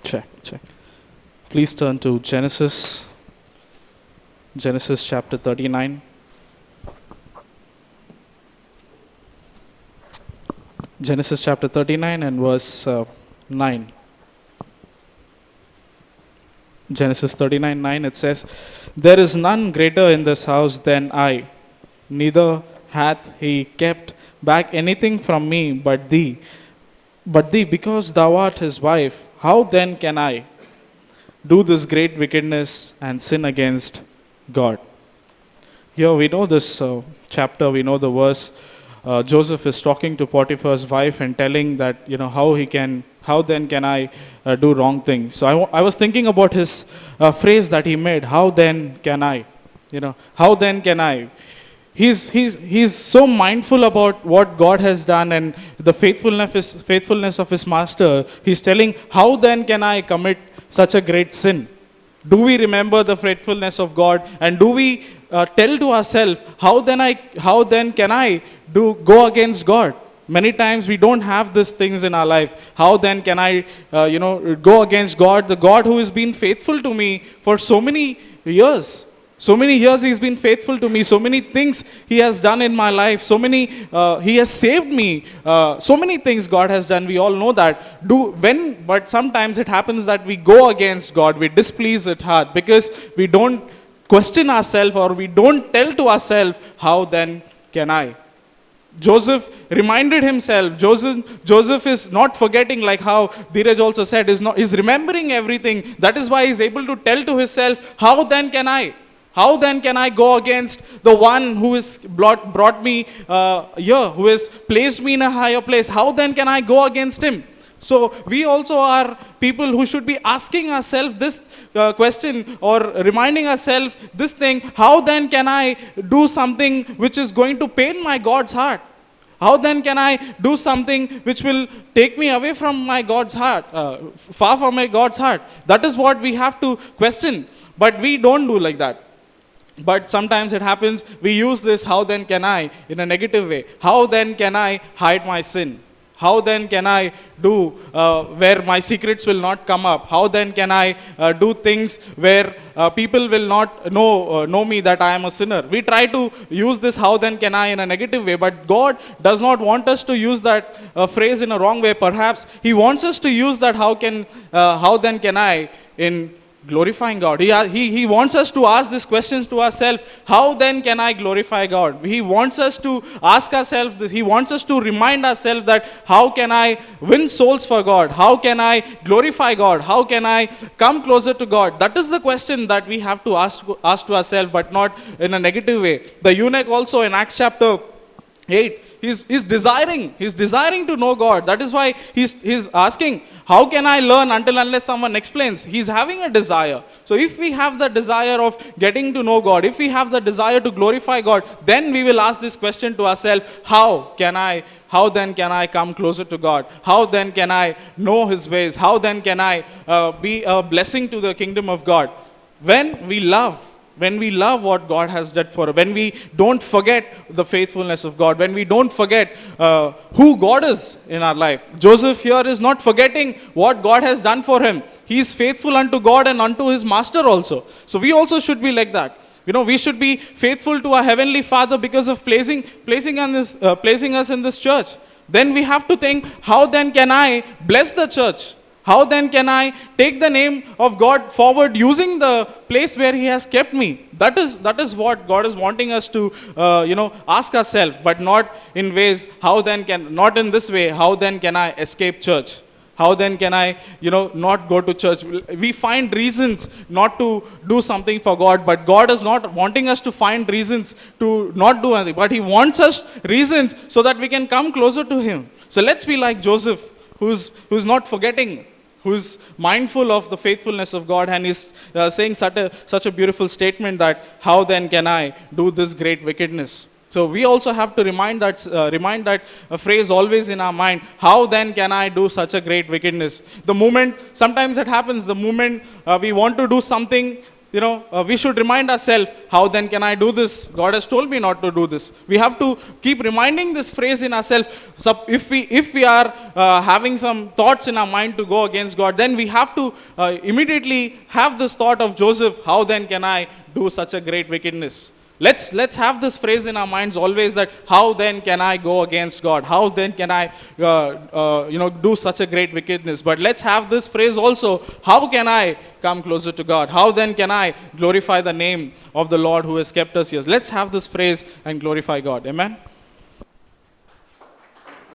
Check, check. Please turn to Genesis chapter 39. Genesis chapter 39 and verse 9. Genesis 39:9, it says, "There is none greater in this house than I, neither hath he kept back anything from me but thee. But thee, because thou art his wife, how then can I do this great wickedness and sin against God?" Here we know this chapter, we know the verse. Joseph is talking to Potiphar's wife and telling that, how then can I do wrong things. So I was thinking about his phrase that he made, how then can I? How then can I? He's so mindful about what God has done and the faithfulness of his master. He's telling, how then can I commit such a great sin? Do we remember the faithfulness of God, and do we tell to ourselves, how then can I go against God? Many times we don't have these things in our life. How then can I go against God, the God who has been faithful to me for so many years? So many years he's been faithful to me. So many things he has done in my life. He has saved me. So many things God has done. We all know that. But sometimes it happens that we go against God. We displease it hard because we don't question ourselves, or we don't tell to ourselves, how then can I? Joseph reminded himself. Joseph is not forgetting, like how Dheeraj also said, is remembering everything. That is why he's able to tell to himself, how then can I? How then can I go against the one who has brought me here, who has placed me in a higher place? How then can I go against him? So we also are people who should be asking ourselves this question, or reminding ourselves this thing, how then can I do something which is going to pain my God's heart? How then can I do something which will take me away from my God's heart, far from my God's heart? That is what we have to question. But we don't do like that. But sometimes it happens, we use this, how then can I, in a negative way. How then can I hide my sin? How then can I do where my secrets will not come up? How then can I do things where people will not know me that I am a sinner? We try to use this, how then can I, in a negative way. But God does not want us to use that phrase in a wrong way. Perhaps He wants us to use that, how then can I, in glorifying God. He wants us to ask these questions to ourselves. How then can I glorify God? He wants us to ask ourselves this. He wants us to remind ourselves that, how can I win souls for God? How can I glorify God? How can I come closer to God? That is the question that we have to ask to ourselves, but not in a negative way. The eunuch also in Acts chapter 8, he's desiring to know God. That is why he's asking, how can I learn unless someone explains? He's having a desire. So if we have the desire of getting to know God, if we have the desire to glorify God, then we will ask this question to ourselves, how then can I come closer to God? How then can I know His ways? How then can I be a blessing to the kingdom of God? When we love what God has done for us, when we don't forget the faithfulness of God, when we don't forget who God is in our life. Joseph here is not forgetting what God has done for him. He is faithful unto God and unto his master also. So we also should be like that. We should be faithful to our Heavenly Father because of placing us in this church. Then we have to think, how then can I bless the church? How then can I take the name of God forward using the place where He has kept me? That is what God is wanting us to, ask ourselves, but not in ways, not in this way, how then can I escape church? How then can I, not go to church? We find reasons not to do something for God, but God is not wanting us to find reasons to not do anything, but He wants us reasons so that we can come closer to Him. So let's be like Joseph, who's not forgetting, who's mindful of the faithfulness of God, and is saying such a beautiful statement that, how then can I do this great wickedness? So we also have to remind that phrase always in our mind, how then can I do such a great wickedness? Sometimes it happens, the moment we want to do something, we should remind ourselves, how then can I do this? God has told me not to do this. We have to keep reminding this phrase in ourselves. So if we are having some thoughts in our mind to go against God, then we have to immediately have this thought of Joseph, how then can I do such a great wickedness? Let's have this phrase in our minds always, that how then can I go against God? How then can I do such a great wickedness? But let's have this phrase also, how can I come closer to God? How then can I glorify the name of the Lord who has kept us here? Let's have this phrase and glorify God. Amen.